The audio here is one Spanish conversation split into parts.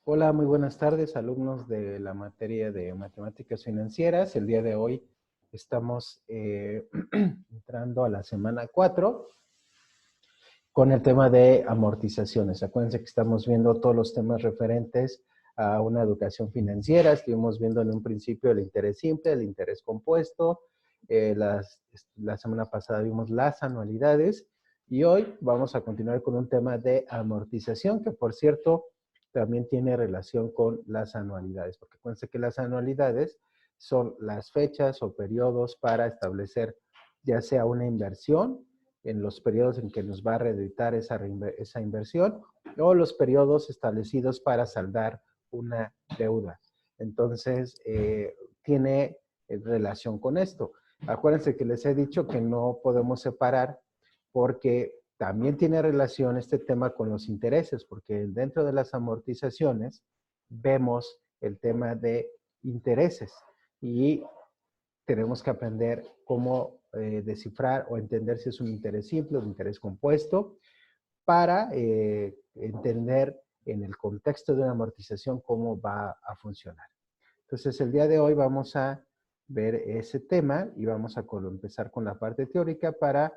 Hola, muy buenas tardes, alumnos de la materia de matemáticas financieras. El día de hoy estamos entrando a la semana 4 con el tema de amortizaciones. Acuérdense que estamos viendo todos los temas referentes a una educación financiera. Estuvimos viendo en un principio el interés simple, el interés compuesto. La semana pasada vimos las anualidades y hoy vamos a continuar con un tema de amortización que, por cierto, también tiene relación con las anualidades, porque acuérdense que las anualidades son las fechas o periodos para establecer ya sea una inversión en los periodos en que nos va a reeditar esa inversión o los periodos establecidos para saldar una deuda. Entonces, tiene relación con esto. Acuérdense que les he dicho que no podemos separar porque también tiene relación este tema con los intereses, porque dentro de las amortizaciones vemos el tema de intereses y tenemos que aprender cómo descifrar o entender si es un interés simple o un interés compuesto para entender en el contexto de una amortización cómo va a funcionar. Entonces, el día de hoy vamos a ver ese tema y vamos a empezar con la parte teórica para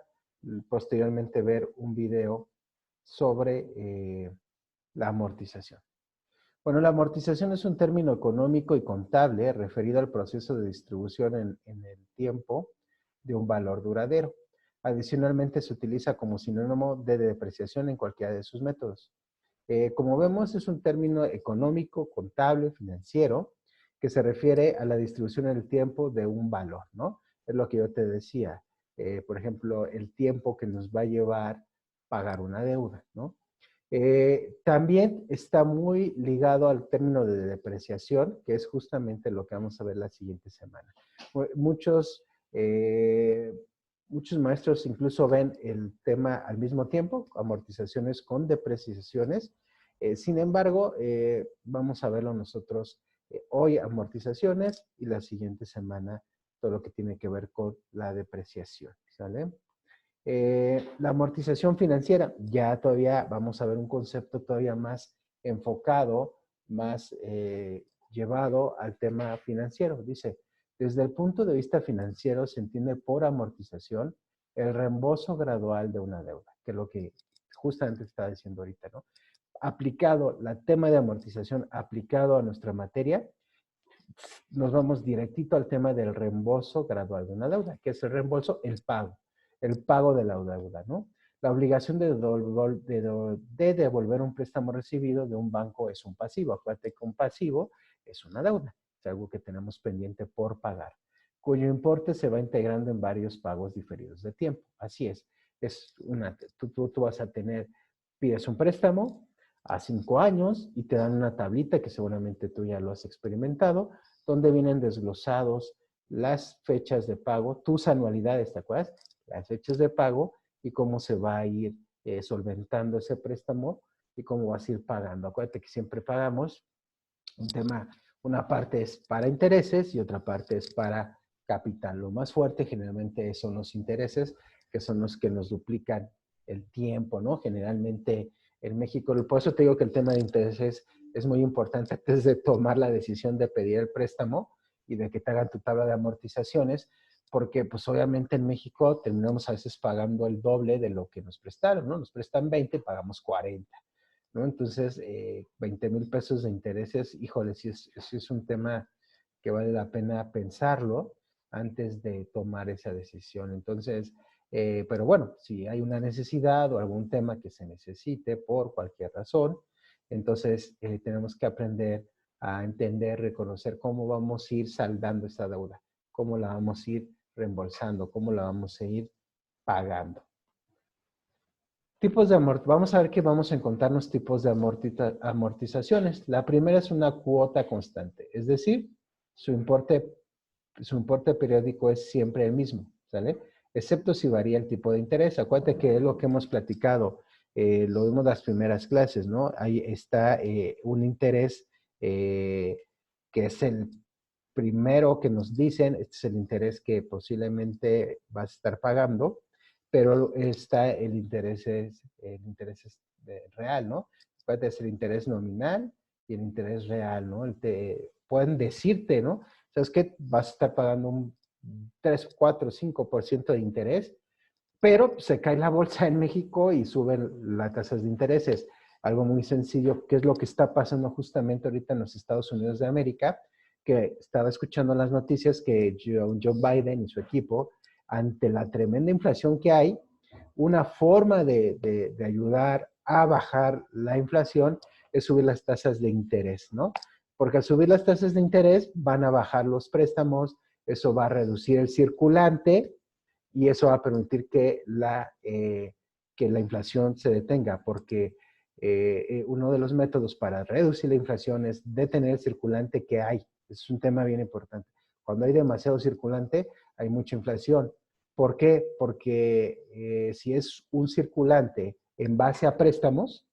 posteriormente ver un video sobre la amortización. Bueno, la amortización es un término económico y contable referido al proceso de distribución en el tiempo de un valor duradero. Adicionalmente, se utiliza como sinónimo de depreciación en cualquiera de sus métodos. Como vemos, es un término económico, contable, financiero, que se refiere a la distribución en el tiempo de un valor, ¿no? Es lo que yo te decía. Por ejemplo, el tiempo que nos va a llevar pagar una deuda, ¿no? También está muy ligado al término de depreciación, que es justamente lo que vamos a ver la siguiente semana. Muchos, eh, muchos maestros incluso ven el tema al mismo tiempo, amortizaciones con depreciaciones. Sin embargo, vamos a verlo nosotros hoy, amortizaciones, y la siguiente semana todo lo que tiene que ver con la depreciación, ¿sale? La amortización financiera, ya todavía vamos a ver un concepto todavía más enfocado, más llevado al tema financiero. Dice, desde el punto de vista financiero se entiende por amortización el reembolso gradual de una deuda, que es lo que justamente está diciendo ahorita, ¿no? Aplicado, el tema de amortización aplicado a nuestra materia, nos vamos directito al tema del reembolso gradual de una deuda, que es el reembolso, el pago de la deuda, ¿no? La obligación de devolver un préstamo recibido de un banco es un pasivo. Acuérdate que un pasivo es una deuda, es algo que tenemos pendiente por pagar, cuyo importe se va integrando en varios pagos diferidos de tiempo. Así es tú vas a tener, pides un préstamo a 5 años y te dan una tablita que seguramente tú ya lo has experimentado, donde vienen desglosados las fechas de pago, tus anualidades, ¿te acuerdas? Las fechas de pago y cómo se va a ir solventando ese préstamo y cómo vas a ir pagando. Acuérdate que siempre pagamos un tema, una parte es para intereses y otra parte es para capital. Lo más fuerte generalmente son los intereses, que son los que nos duplican el tiempo, ¿no? Generalmente en México, por eso te digo que el tema de intereses es muy importante antes de tomar la decisión de pedir el préstamo y de que te hagan tu tabla de amortizaciones, porque pues obviamente en México terminamos a veces pagando el doble de lo que nos prestaron, ¿no? Nos prestan 20, pagamos 40. ¿No? Entonces, 20,000 pesos de intereses, híjole, sí es un tema que vale la pena pensarlo antes de tomar esa decisión. Entonces, pero bueno, si hay una necesidad o algún tema que se necesite por cualquier razón, entonces tenemos que aprender a entender, reconocer cómo vamos a ir saldando esta deuda, cómo la vamos a ir reembolsando, cómo la vamos a ir pagando. Tipos de vamos a ver que vamos a encontrarnos tipos de amortizaciones. La primera es una cuota constante, es decir, su importe, su importe periódico es siempre el mismo, ¿sale? Excepto si varía el tipo de interés. Acuérdate que es lo que hemos platicado, lo vimos en las primeras clases, ¿no? Ahí está un interés que es el primero que nos dicen, este es el interés que posiblemente vas a estar pagando, pero está el interés real, ¿no? Puede ser interés nominal y el interés real, ¿no? Pueden decirte, ¿no? ¿Sabes qué? Vas a estar pagando un 3, 4, 5% de interés, pero se cae la bolsa en México y suben las tasas de intereses. Algo muy sencillo, que es lo que está pasando justamente ahorita en los Estados Unidos de América, que estaba escuchando las noticias que Joe Biden y su equipo, ante la tremenda inflación que hay, una forma de ayudar a bajar la inflación es subir las tasas de interés, ¿no? Porque al subir las tasas de interés van a bajar los préstamos, eso va a reducir el circulante y eso va a permitir que la inflación se detenga, porque uno de los métodos para reducir la inflación es detener el circulante que hay. Es un tema bien importante. Cuando hay demasiado circulante, hay mucha inflación. ¿Por qué? Porque si es un circulante en base a préstamos,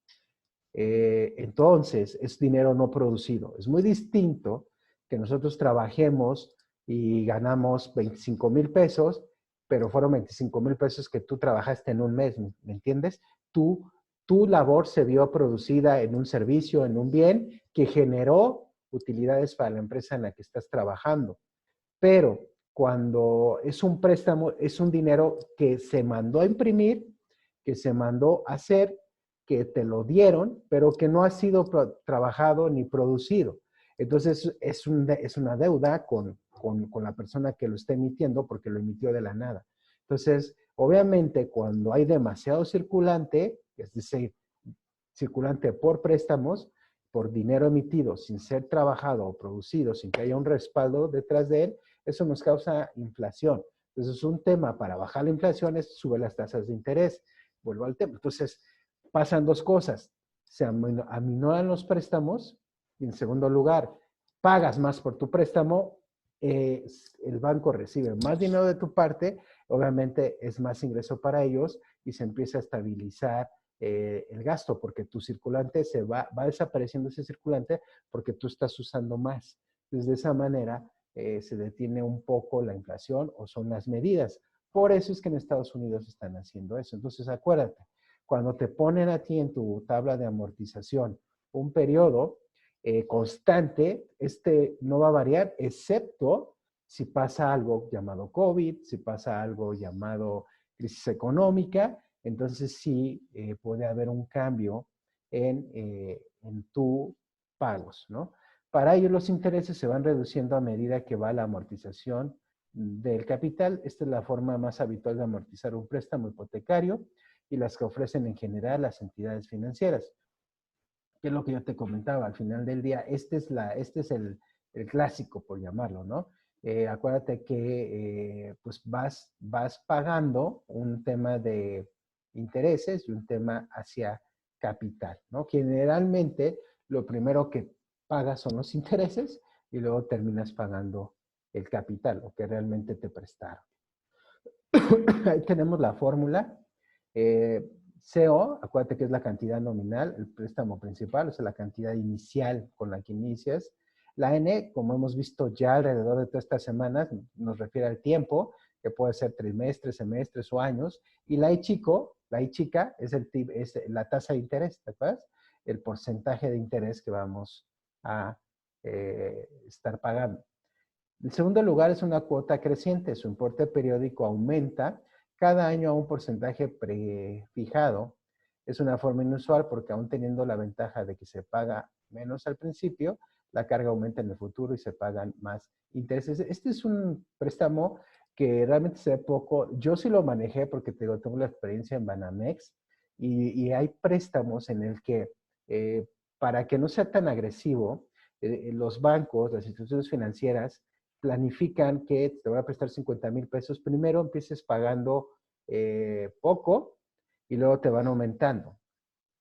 entonces es dinero no producido. Es muy distinto que nosotros trabajemos y ganamos 25,000 pesos, pero fueron 25,000 pesos que tú trabajaste en un mes, ¿me entiendes? Tu labor se vio producida en un servicio, en un bien que generó utilidades para la empresa en la que estás trabajando. Pero cuando es un préstamo, es un dinero que se mandó a imprimir, que se mandó a hacer, que te lo dieron, pero que no ha sido trabajado ni producido. Entonces es una deuda con la persona que lo está emitiendo porque lo emitió de la nada. Entonces, obviamente, cuando hay demasiado circulante, es decir, circulante por préstamos, por dinero emitido sin ser trabajado o producido, sin que haya un respaldo detrás de él, eso nos causa inflación. Entonces, un tema para bajar la inflación es subir las tasas de interés. Vuelvo al tema. Entonces, pasan dos cosas. Se aminoran los préstamos y, en segundo lugar, pagas más por tu préstamo, el banco recibe más dinero de tu parte, obviamente es más ingreso para ellos y se empieza a estabilizar el gasto, porque tu circulante va desapareciendo ese circulante porque tú estás usando más. Entonces, de esa manera se detiene un poco la inflación o son las medidas. Por eso es que en Estados Unidos están haciendo eso. Entonces, acuérdate, cuando te ponen a ti en tu tabla de amortización un periodo constante, este no va a variar, excepto si pasa algo llamado COVID, si pasa algo llamado crisis económica, entonces sí puede haber un cambio en tu pagos, ¿no? Para ello los intereses se van reduciendo a medida que va la amortización del capital. Esta es la forma más habitual de amortizar un préstamo hipotecario y las que ofrecen en general las entidades financieras. ¿Qué es lo que yo te comentaba? Al final del día, este es el clásico, por llamarlo, ¿no? Acuérdate que pues vas pagando un tema de intereses y un tema hacia capital, ¿no? Generalmente lo primero que pagas son los intereses y luego terminas pagando el capital, lo que realmente te prestaron. Ahí tenemos la fórmula. CO, acuérdate que es la cantidad nominal, el préstamo principal, o sea, la cantidad inicial con la que inicias. La N, como hemos visto ya alrededor de todas estas semanas, nos refiere al tiempo, que puede ser trimestres, semestres o años. Y la I chica, es la tasa de interés, ¿te acuerdas? El porcentaje de interés que vamos a estar pagando. El segundo lugar es una cuota creciente. Su importe periódico aumenta cada año a un porcentaje prefijado. Es una forma inusual porque aún teniendo la ventaja de que se paga menos al principio, la carga aumenta en el futuro y se pagan más intereses. Este es un préstamo que realmente se ve poco. Yo sí lo manejé porque tengo la experiencia en Banamex y hay préstamos en el que para que no sea tan agresivo, los bancos, las instituciones financieras, planifican que te voy a prestar 50,000 pesos. Primero empieces pagando poco y luego te van aumentando.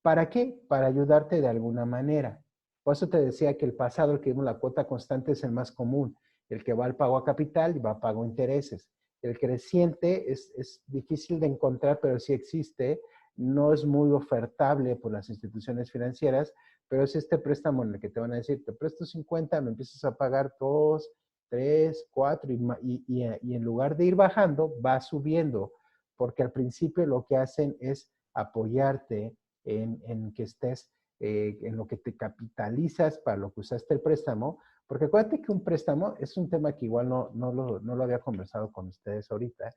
¿Para qué? Para ayudarte de alguna manera. Por eso te decía que el pasado, el que vimos la cuota constante, es el más común. El que va al pago a capital y va a pago a intereses. El creciente es difícil de encontrar, pero sí existe. No es muy ofertable por las instituciones financieras, pero es este préstamo en el que te van a decir, te presto 50, me empiezas a pagar 2, 3, 4 y en lugar de ir bajando, va subiendo, porque al principio lo que hacen es apoyarte en que estés en lo que te capitalizas para lo que usaste el préstamo, porque acuérdate que un préstamo es un tema que igual no lo había conversado con ustedes ahorita.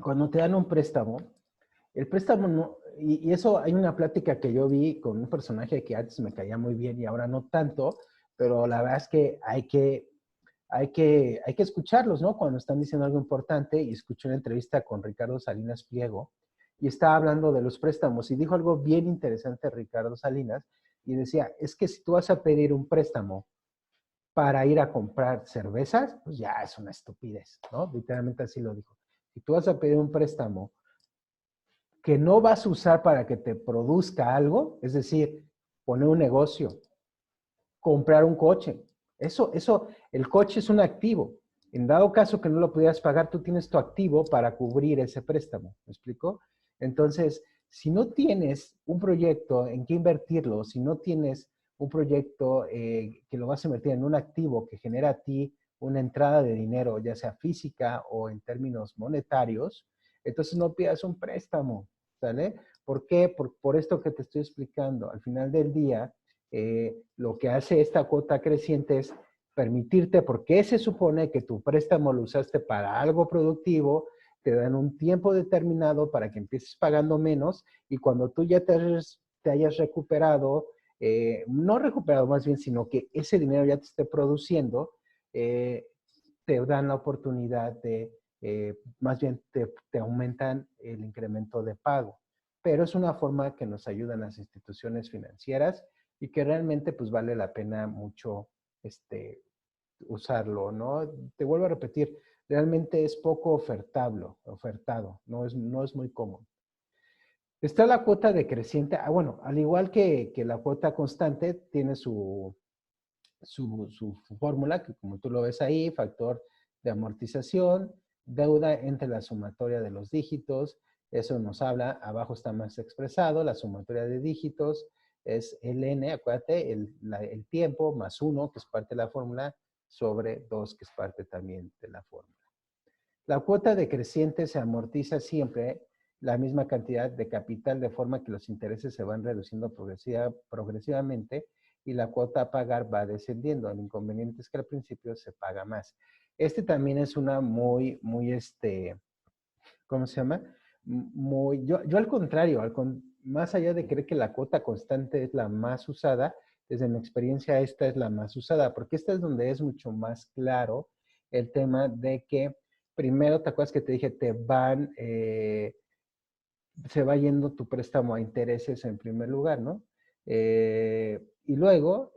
Cuando te dan un préstamo, el préstamo no, y eso hay una plática que yo vi con un personaje que antes me caía muy bien y ahora no tanto, pero la verdad es que hay que escucharlos, ¿no? Cuando están diciendo algo importante, y escuché una entrevista con Ricardo Salinas Pliego y estaba hablando de los préstamos y dijo algo bien interesante Ricardo Salinas y decía, es que si tú vas a pedir un préstamo para ir a comprar cervezas, pues ya es una estupidez, ¿no? Literalmente así lo dijo. Si tú vas a pedir un préstamo que no vas a usar para que te produzca algo, es decir, poner un negocio, comprar un coche. El coche es un activo. En dado caso que no lo pudieras pagar, tú tienes tu activo para cubrir ese préstamo. ¿Me explico? Entonces, si no tienes un proyecto en que invertirlo, si no tienes un proyecto que lo vas a invertir en un activo que genera a ti una entrada de dinero, ya sea física o en términos monetarios, entonces no pidas un préstamo, ¿sale? ¿Por qué? Por esto que te estoy explicando. Al final del día, lo que hace esta cuota creciente es permitirte, porque se supone que tu préstamo lo usaste para algo productivo, te dan un tiempo determinado para que empieces pagando menos y cuando tú ya te hayas recuperado, no recuperado más bien, sino que ese dinero ya te esté produciendo, te dan la oportunidad más bien te aumentan el incremento de pago. Pero es una forma que nos ayudan las instituciones financieras y que realmente pues vale la pena mucho usarlo, ¿no? Te vuelvo a repetir, realmente es poco ofertado, no es muy común. Está la cuota decreciente, bueno, al igual que la cuota constante, tiene su fórmula, que como tú lo ves ahí, factor de amortización, deuda entre la sumatoria de los dígitos, eso nos habla, abajo está más expresado, la sumatoria de dígitos es el n, acuérdate, el tiempo más 1, que es parte de la fórmula, sobre 2, que es parte también de la fórmula. La cuota decreciente se amortiza siempre la misma cantidad de capital de forma que los intereses se van reduciendo progresivamente y la cuota a pagar va descendiendo. El inconveniente es que al principio se paga más. También es una ¿cómo se llama? Yo al contrario, más allá de creer que la cuota constante es la más usada, desde mi experiencia esta es la más usada, porque esta es donde es mucho más claro el tema de que primero, ¿te acuerdas que te dije? Se va yendo tu préstamo a intereses en primer lugar, ¿no? Y luego,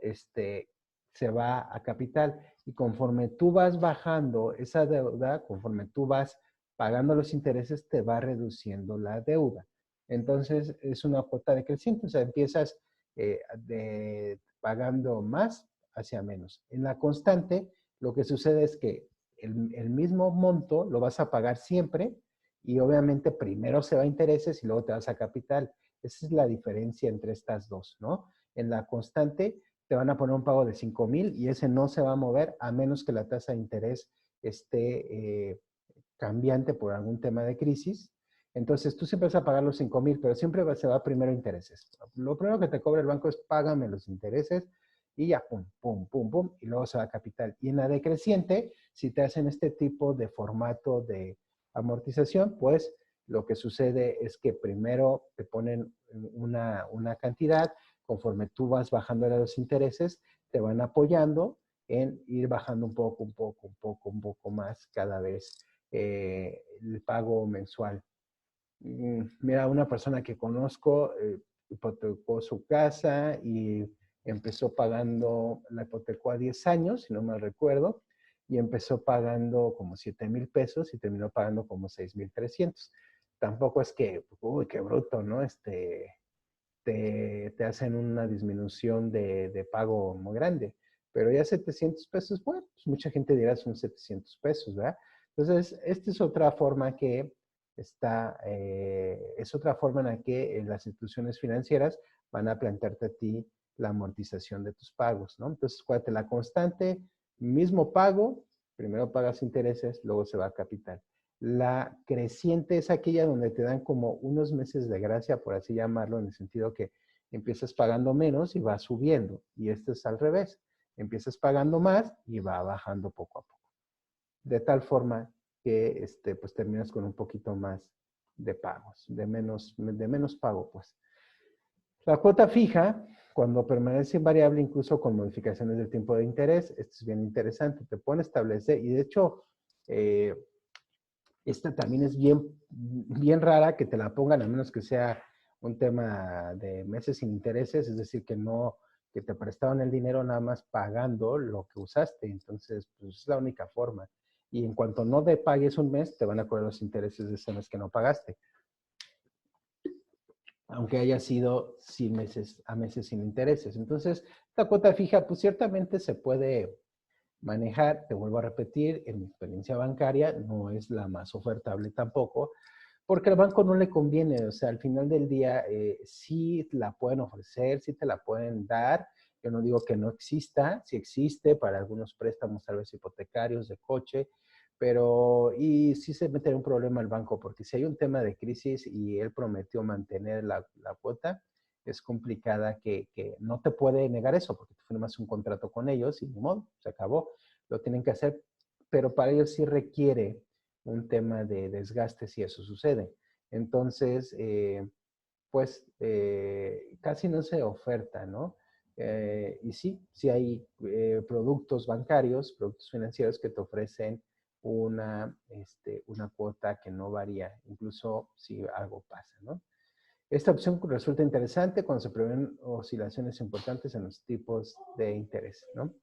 se va a capital. Y conforme tú vas bajando esa deuda, conforme tú vas pagando los intereses, te va reduciendo la deuda. Entonces, es una cuota decreciente, o sea, empiezas pagando más hacia menos. En la constante, lo que sucede es que el mismo monto lo vas a pagar siempre, y obviamente primero se va a intereses y luego te vas a capital. Esa es la diferencia entre estas dos, ¿no? En la constante te van a poner un pago de 5,000 y ese no se va a mover a menos que la tasa de interés esté cambiante por algún tema de crisis. Entonces tú siempre vas a pagar los 5,000, pero siempre se va primero intereses. Lo primero que te cobra el banco es págame los intereses y ya, pum, pum, pum, pum, y luego se va a capital. Y en la decreciente, si te hacen este tipo de formato de amortización, pues lo que sucede es que primero te ponen una cantidad, conforme tú vas bajando los intereses, te van apoyando en ir bajando un poco más cada vez el pago mensual. Mira, una persona que conozco hipotecó su casa y empezó pagando, la hipotecó a 10 años, si no me recuerdo, y empezó pagando como 7,000 pesos y terminó pagando como 6,300. Tampoco es que, uy, qué bruto, ¿no? Te hacen una disminución de pago muy grande. Pero ya 700 pesos, bueno, pues mucha gente dirá son 700 pesos, ¿verdad? Entonces, esta es otra forma es otra forma en la que las instituciones financieras van a plantearte a ti la amortización de tus pagos, ¿no? Entonces, acuérdate, la constante, mismo pago, primero pagas intereses, luego se va a capital. La creciente es aquella donde te dan como unos meses de gracia, por así llamarlo, en el sentido que empiezas pagando menos y va subiendo. Y esto es al revés. Empiezas pagando más y va bajando poco a poco. De tal forma que pues terminas con un poquito más de pagos, de menos pago, pues. La cuota fija, cuando permanece invariable, incluso con modificaciones del tiempo de interés, esto es bien interesante, te pone a establecer, y de hecho, eh, esta también es bien rara que te la pongan, a menos que sea un tema de meses sin intereses, es decir, que te prestaban el dinero nada más pagando lo que usaste. Entonces, pues es la única forma. Y en cuanto no te pagues un mes, te van a cobrar los intereses de ese mes que no pagaste, aunque haya sido a meses sin intereses. Entonces, esta cuota fija, pues ciertamente se puede manejar. Te vuelvo a repetir, en mi experiencia bancaria no es la más ofertable tampoco, porque al banco no le conviene. O sea, al final del día sí la pueden ofrecer, sí te la pueden dar. Yo no digo que no exista, sí existe para algunos préstamos tal vez hipotecarios de coche, pero y sí se mete en un problema el banco, porque si hay un tema de crisis y él prometió mantener la cuota, es complicada que no te puede negar eso, porque tú firmas un contrato con ellos y ni modo, se acabó, lo tienen que hacer, pero para ellos sí requiere un tema de desgaste si eso sucede. Entonces, pues casi no se oferta, ¿no? Y sí hay productos bancarios, productos financieros que te ofrecen una cuota que no varía, incluso si algo pasa, ¿no? Esta opción resulta interesante cuando se prevén oscilaciones importantes en los tipos de interés, ¿no?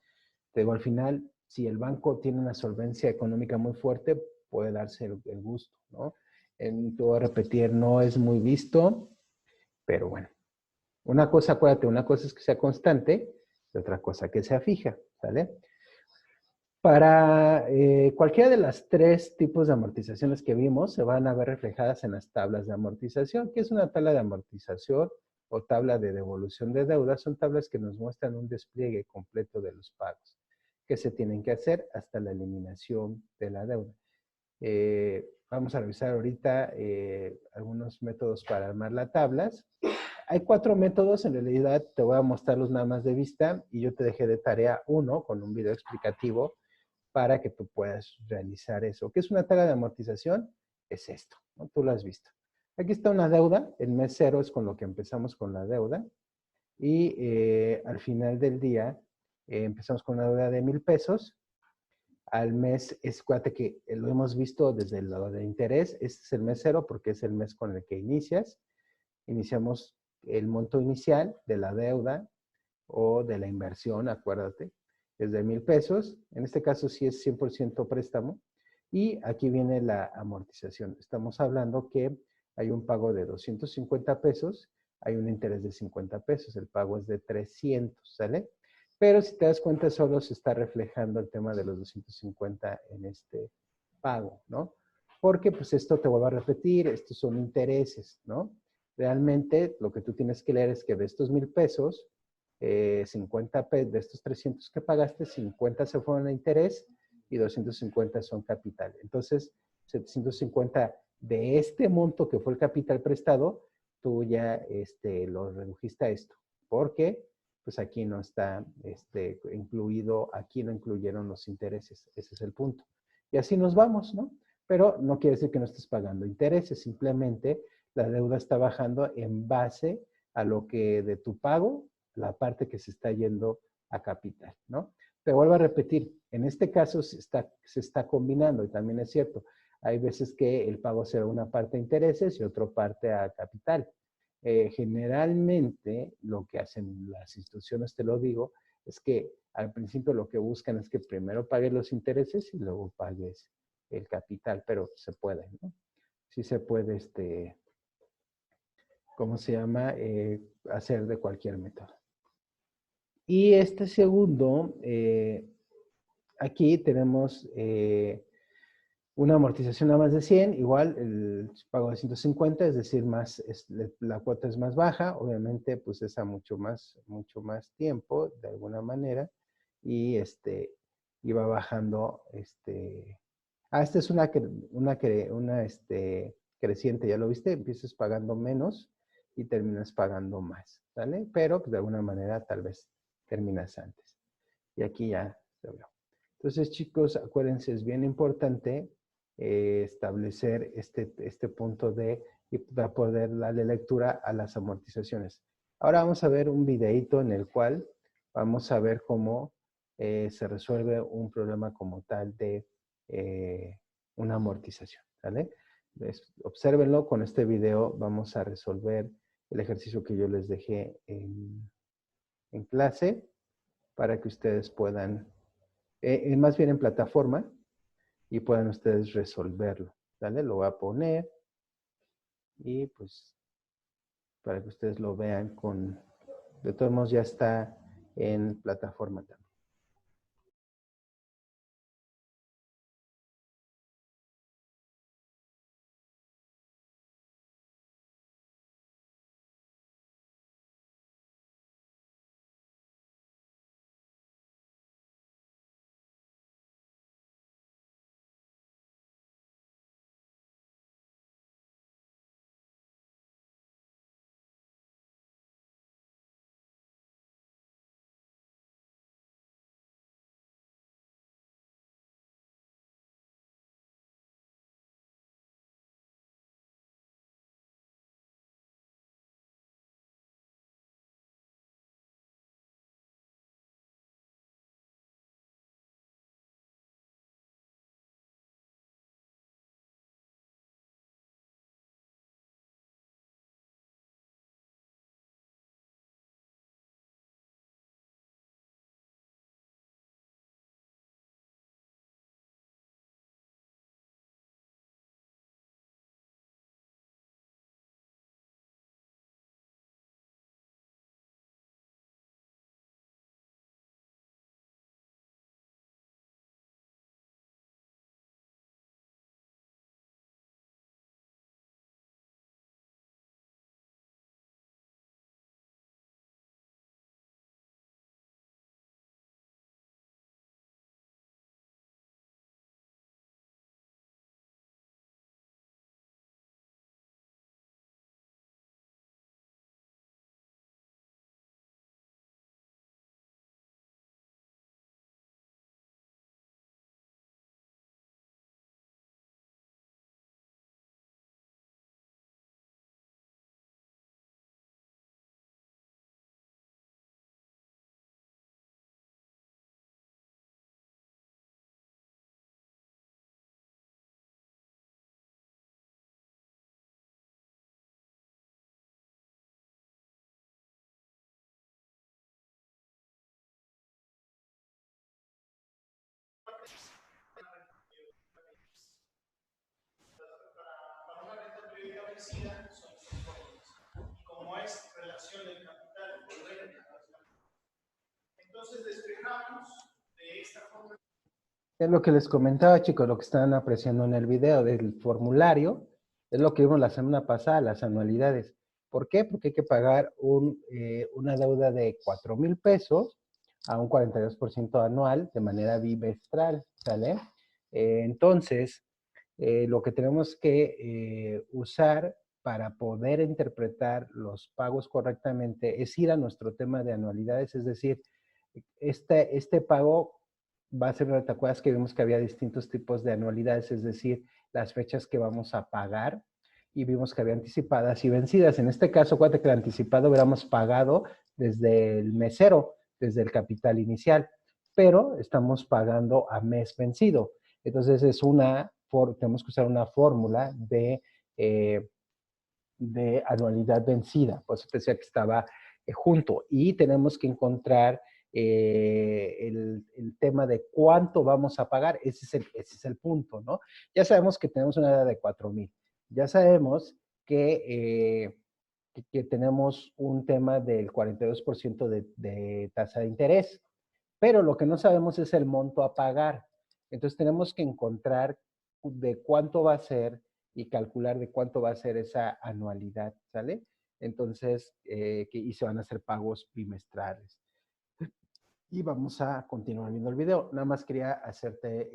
Te digo, al final, si el banco tiene una solvencia económica muy fuerte, puede darse el gusto, ¿no? Te voy a repetir, no es muy visto, pero bueno. Una cosa, acuérdate, una cosa es que sea constante y otra cosa que sea fija, ¿sale? Para cualquiera de las tres tipos de amortizaciones que vimos, se van a ver reflejadas en las tablas de amortización. ¿Qué es una tabla de amortización o tabla de devolución de deuda? Son tablas que nos muestran un despliegue completo de los pagos que se tienen que hacer hasta la eliminación de la deuda. Vamos a revisar ahorita algunos métodos para armar las tablas. Hay 4 métodos, en realidad te voy a mostrarlos nada más de vista y yo te dejé de tarea uno con un video explicativo para que tú puedas realizar eso. ¿Qué es una tabla de amortización? Es esto, ¿no? Tú lo has visto. Aquí está una deuda, el mes cero es con lo que empezamos con la deuda y al final del día empezamos con una deuda de 1,000 pesos. Al mes, acuérdate que lo hemos visto desde el lado de interés, este es el mes cero porque es el mes con el que inicias. Iniciamos el monto inicial de la deuda o de la inversión, acuérdate, es de 1,000 pesos. En este caso sí es 100% préstamo. Y aquí viene la amortización. Estamos hablando que hay un pago de 250 pesos, hay un interés de 50 pesos, el pago es de 300, ¿sale? Pero si te das cuenta, solo se está reflejando el tema de los 250 en este pago, ¿no? Porque pues esto te vuelvo a repetir, estos son intereses, ¿no? Realmente lo que tú tienes que leer es que de estos 1,000 pesos, 50 pesos, de estos 300 que pagaste, 50 se fueron a interés y 250 son capital. Entonces, 750 de este monto que fue el capital prestado, tú ya lo redujiste a esto. Porque pues aquí no está incluido, aquí no incluyeron los intereses. Ese es el punto. Y así nos vamos, ¿no? Pero no quiere decir que no estés pagando intereses, simplemente la deuda está bajando en base a lo que de tu pago, la parte que se está yendo a capital, ¿no? Te vuelvo a repetir, en este caso se está combinando y también es cierto, hay veces que el pago será una parte a intereses y otra parte a capital. Generalmente lo que hacen las instituciones, te lo digo, es que al principio lo que buscan es que primero pagues los intereses y luego pagues el capital, pero se puede, ¿no? Sí se puede, ¿cómo se llama? Hacer de cualquier método. Y este segundo, aquí tenemos una amortización a más de 100, igual el pago de 150, es decir, la cuota es más baja, obviamente pues es a mucho más tiempo, de alguna manera, y, y va bajando Esta es una creciente, ¿ya lo viste? Empiezas pagando menos y terminas pagando más, ¿sale? Pero pues, de alguna manera tal vez terminas antes. Y aquí ya se vio. Entonces, chicos, acuérdense, es bien importante establecer este punto de y para poder darle lectura a las amortizaciones. Ahora vamos a ver un videito en el cual vamos a ver cómo se resuelve un problema como tal de una amortización, ¿vale? Obsérvenlo, con este video vamos a resolver el ejercicio que yo les dejé en clase para que ustedes puedan, más bien en plataforma, y puedan ustedes resolverlo, ¿vale? Lo voy a poner y pues para que ustedes lo vean con, de todos modos ya está en plataforma también. Es lo que les comentaba, chicos, lo que están apreciando en el video del formulario, es lo que vimos la semana pasada, las anualidades. ¿Por qué? Porque hay que pagar una deuda de 4,000 pesos a un 42% anual de manera bimestral, ¿sale? Entonces, lo que tenemos que usar para poder interpretar los pagos correctamente es ir a nuestro tema de anualidades, es decir, este pago va a ser, ¿te acuerdas que vimos que había distintos tipos de anualidades? Es decir, las fechas que vamos a pagar y vimos que había anticipadas y vencidas. En este caso, acuérdate que el anticipado hubiéramos pagado desde el mes cero, desde el capital inicial, pero estamos pagando a mes vencido. Entonces, tenemos que usar una fórmula de anualidad vencida. Por eso te decía que estaba junto. Y tenemos que encontrar el tema de cuánto vamos a pagar. Ese es el punto, ¿no? Ya sabemos que tenemos una edad de 4,000. Ya sabemos que tenemos un tema del 42% de tasa de interés, pero lo que no sabemos es el monto a pagar. Entonces tenemos que encontrar de cuánto va a ser y calcular de cuánto va a ser esa anualidad, ¿sale? Entonces, y se van a hacer pagos bimestrales. y vamos a continuar viendo el video. Nada más quería hacerte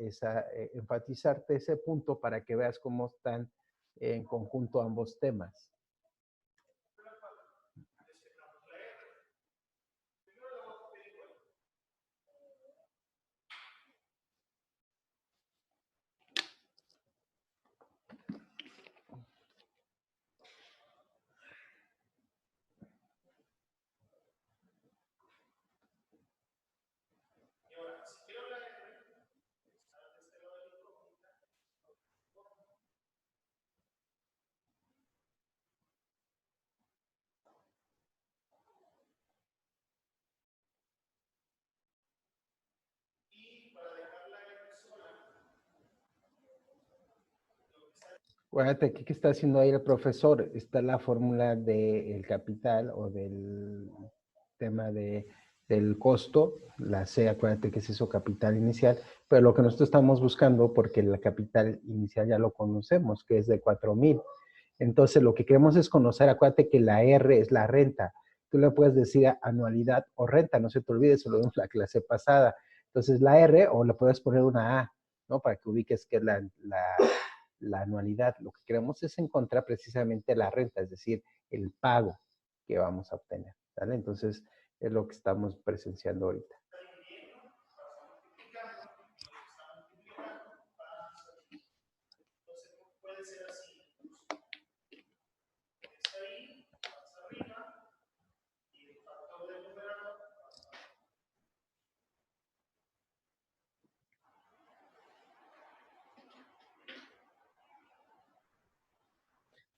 enfatizarte ese punto para que veas cómo están en conjunto ambos temas. Acuérdate que ¿qué está haciendo ahí el profesor? Está la fórmula del capital o del tema del costo, la C, acuérdate que es eso capital inicial, pero lo que nosotros estamos buscando, porque el capital inicial ya lo conocemos, que es de 4,000. Entonces, lo que queremos es conocer, acuérdate que la R es la renta. Tú le puedes decir anualidad o renta, no se te olvide, eso lo vimos la clase pasada. Entonces, la R, o le puedes poner una A, ¿no? Para que ubiques que es la anualidad. Lo que queremos es encontrar precisamente la renta, es decir, el pago que vamos a obtener, ¿vale? Entonces, es lo que estamos presenciando ahorita.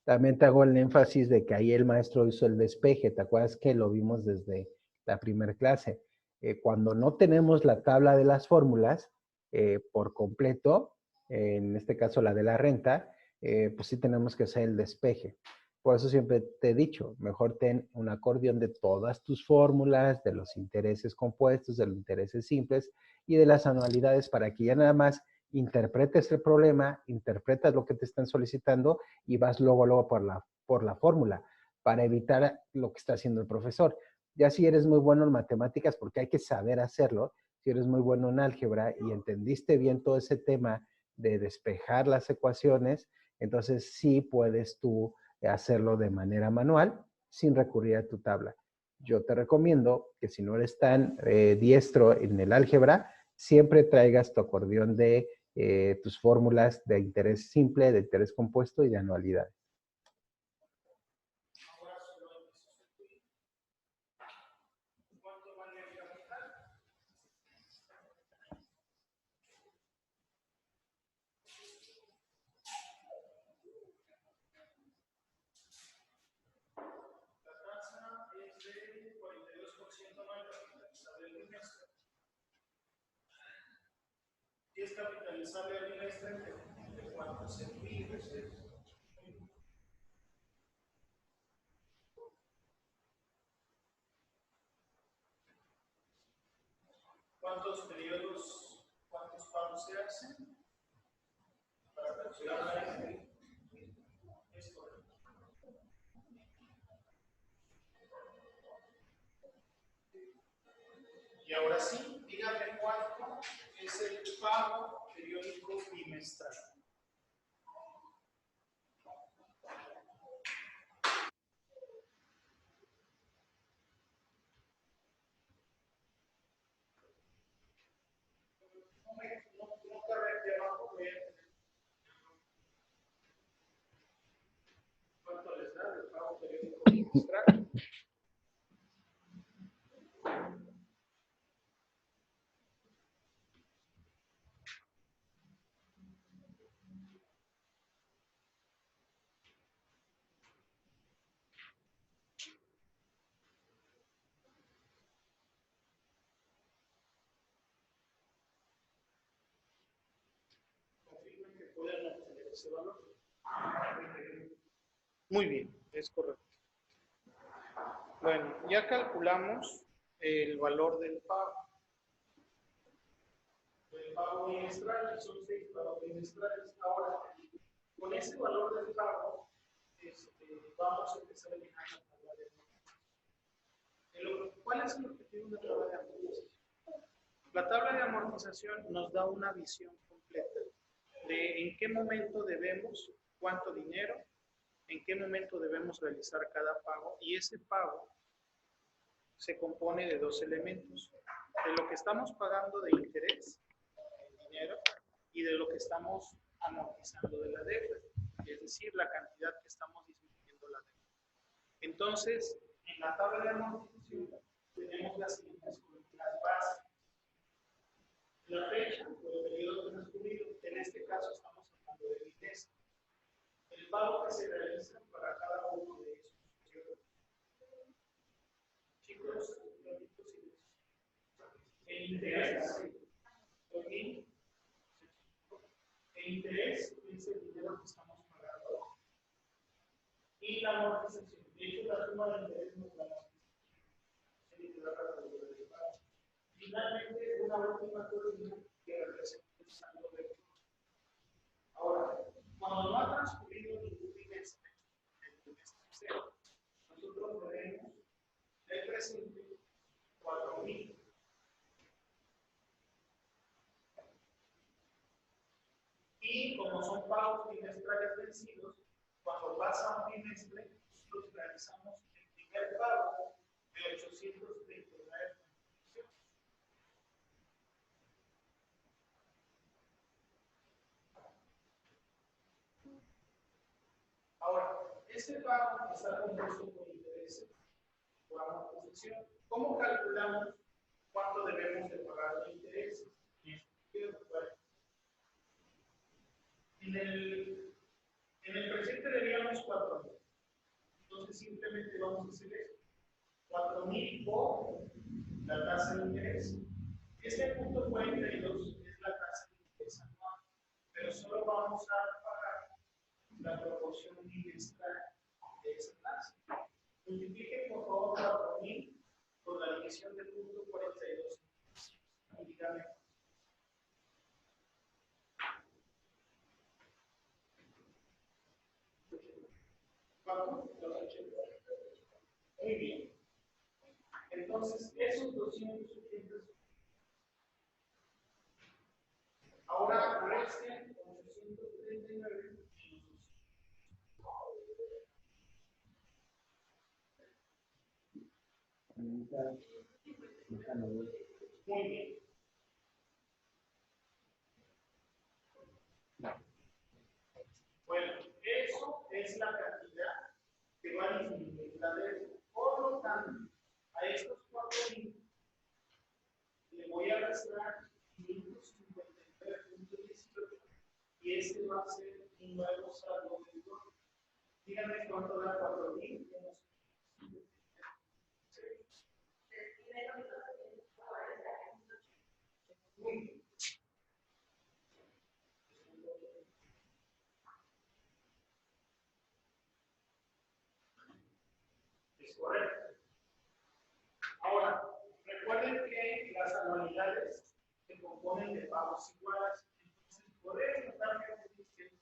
También te hago el énfasis de que ahí el maestro hizo el despeje. ¿Te acuerdas que lo vimos desde la primera clase? Cuando no tenemos la tabla de las fórmulas por completo, en este caso la de la renta, pues sí tenemos que hacer el despeje. Por eso siempre te he dicho, mejor ten un acordeón de todas tus fórmulas, de los intereses compuestos, de los intereses simples y de las anualidades para que ya nada más interpretes el problema, interpretas lo que te están solicitando y vas luego por la fórmula para evitar lo que está haciendo el profesor. Ya si eres muy bueno en matemáticas, porque hay que saber hacerlo, si eres muy bueno en álgebra y entendiste bien todo ese tema de despejar las ecuaciones, entonces sí puedes tú hacerlo de manera manual sin recurrir a tu tabla. Yo te recomiendo que si no eres tan diestro en el álgebra, siempre traigas tu acordeón de tus fórmulas de interés simple, de interés compuesto y de anualidad. Si es capitalizable al bimestre, ¿de cuánto se divide? ¿Cuántos periodos, cuántos pagos se hacen? Para calcular la F. Es correcto. Y ahora sí, dígame cuánto es el pago periódico bimestral. No te arregle abajo, ¿cuánto les da el pago periódico bimestral? Confirmen que pueden obtener ese valor. Muy bien, es correcto. Bueno, ya calculamos el valor del pago. El pago bimestral, son 6 pagos bimestrales. Ahora, con ese valor del pago, vamos a empezar a llenar la tabla de amortización. ¿Cuál es el objetivo de la tabla de amortización? La tabla de amortización nos da una visión completa de en qué momento debemos, cuánto dinero, en qué momento debemos realizar cada pago, y ese pago se compone de dos elementos: de lo que estamos pagando de interés, el dinero, y de lo que estamos amortizando de la deuda, es decir, la cantidad que estamos disminuyendo la deuda. Entonces, en la tabla de amortización tenemos las siguientes columnas básicas: la fecha o el periodo transcurrido, en este caso estamos hablando de bimestre, el pago que se realiza para cada uno de esos periodos. Chicos, el interés, el interés es el dinero que estamos pagando, y la amortización. De hecho, la suma de interés nos da la amortización. Finalmente, una última columna que representa el saldo de flujo. Ahora, cuando no ha transcurrido ningún bimestre, el trimestre cero, nosotros veremos del presente 4,000. Y como son pagos bimestrales vencidos, cuando pasa un bimestre, nosotros realizamos el primer pago de 839. Ahora, este pago está compuesto por intereses, por amortización. ¿Cómo calculamos cuánto debemos de pagar de intereses? En el presente debíamos 4,000. Entonces simplemente vamos a hacer esto: 4,000 por la tasa de interés. Este punto 42 es la tasa de interés anual, pero solo vamos a pagar la proporción bimestral de esa tasa. Multipliquen por favor 4,000 por la división del punto 42. Y dígame. Muy bien. Entonces, esos 280. Ahora resten 839 menos. Muy bien. Bueno, eso es la cantidad que va a disminuir la deuda. Por lo tanto, a estos 4,000 le voy a restar 559.18 y ese va a ser un nuevo saldo de deuda. Díganme cuánto da 4,000 menos 559. Muy bien. Es correcto. Ahora, recuerden que las anualidades se componen de pagos iguales. Entonces, podemos notar que dice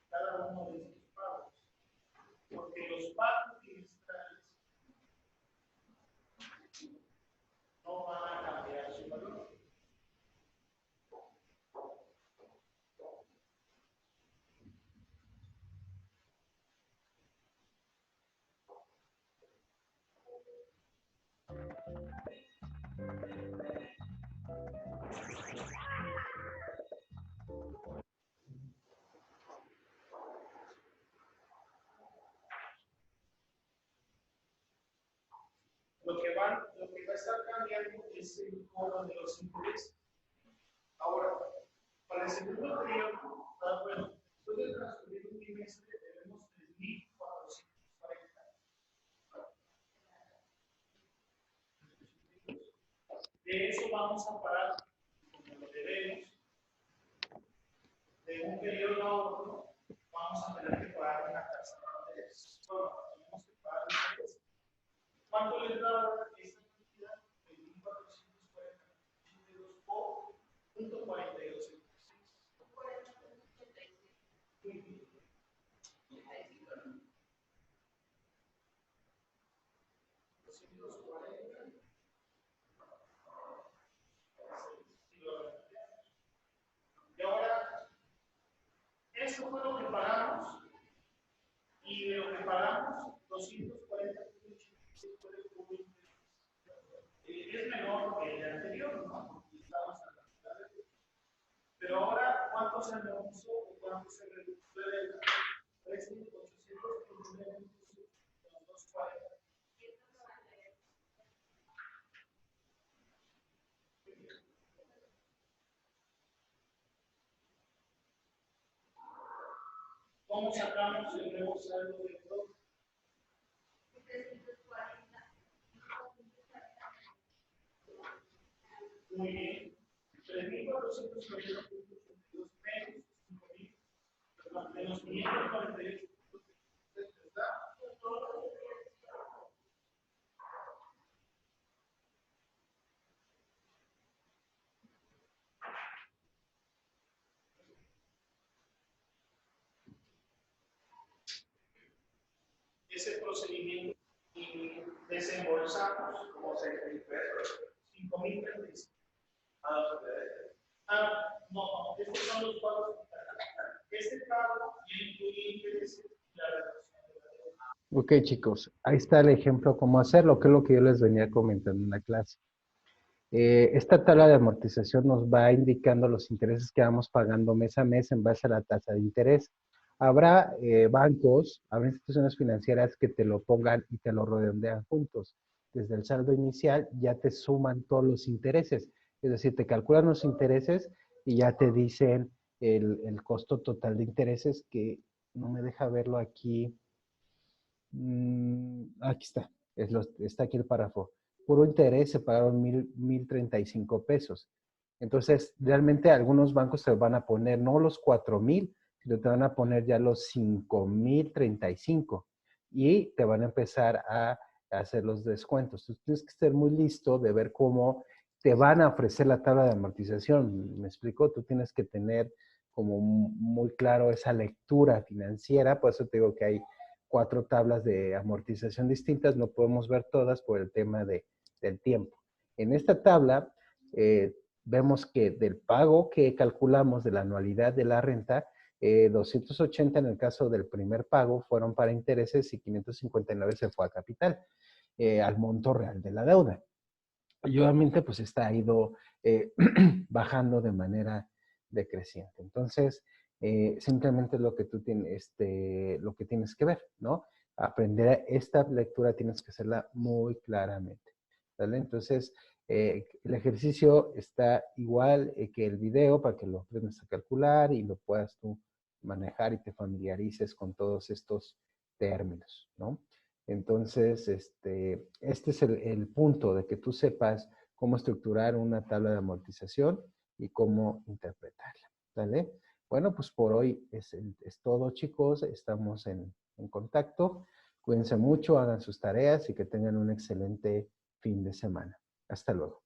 cada uno de estos pagos, porque los pagos trimestrales no van a cambiar su valor. Lo que va a estar cambiando es el cobro de los intereses. Ahora, para el segundo periodo, bueno, después de transcurrir un trimestre, debemos 3,440. De eso vamos a pagar, como lo debemos, de un periodo a otro, vamos a tener que pagar una tasa de interés. Bueno, tenemos que pagar interés. ¿Cuánto les da ahora esta cantidad? 2,440 por 0.42. Muy bien. eso fue lo que pagamos. Y de lo que pagamos, 240.86 fue el cubo de interés. Es menor que el anterior, ¿no? Porque estamos a la mitad de eso. Pero ahora, ¿cuánto se redujo o cuánto se redujo de deuda? 3.839 con 240. ¿Cómo sacamos el nuevo saldo de deuda? Muy bien. 3.492 menos 548. ¿Verdad? Ese procedimiento y desembolsamos, como se dice, 5.035. No, estos son los pagos. Este pago incluye intereses y la reducción de la deuda. Ok, chicos, ahí está el ejemplo cómo hacerlo, que es lo que yo les venía comentando en la clase. Esta tabla de amortización nos va indicando los intereses que vamos pagando mes a mes en base a la tasa de interés. Habrá bancos, habrá instituciones financieras que te lo pongan y te lo redondean juntos. Desde el saldo inicial ya te suman todos los intereses. Es decir, te calculan los intereses y ya te dicen el costo total de intereses, que no me deja verlo aquí. Aquí está, está aquí el párrafo. Puro interés se pagaron 1,035 pesos. Entonces, realmente algunos bancos te van a poner no los 4,000, sino te van a poner ya los 5,035 y te van a empezar a hacer los descuentos. Entonces, tienes que estar muy listo de ver cómo te van a ofrecer la tabla de amortización. ¿Me explico? Tú tienes que tener como muy claro esa lectura financiera. Por eso te digo que hay 4 tablas de amortización distintas, no podemos ver todas por el tema del tiempo. En esta tabla vemos que del pago que calculamos de la anualidad de la renta, 280 en el caso del primer pago fueron para intereses y 559 se fue a capital, al monto real de la deuda. Y obviamente pues está ido bajando de manera decreciente. Entonces, simplemente es lo que tú tienes, lo que tienes que ver, ¿no? Aprender esta lectura tienes que hacerla muy claramente, ¿vale? Entonces, el ejercicio está igual que el video para que lo aprendas a calcular y lo puedas tú manejar y te familiarices con todos estos términos, ¿no? Entonces, este es el punto de que tú sepas cómo estructurar una tabla de amortización y cómo interpretarla, ¿vale? Bueno, pues por hoy es todo, chicos. Estamos en contacto. Cuídense mucho, hagan sus tareas y que tengan un excelente fin de semana. Hasta luego.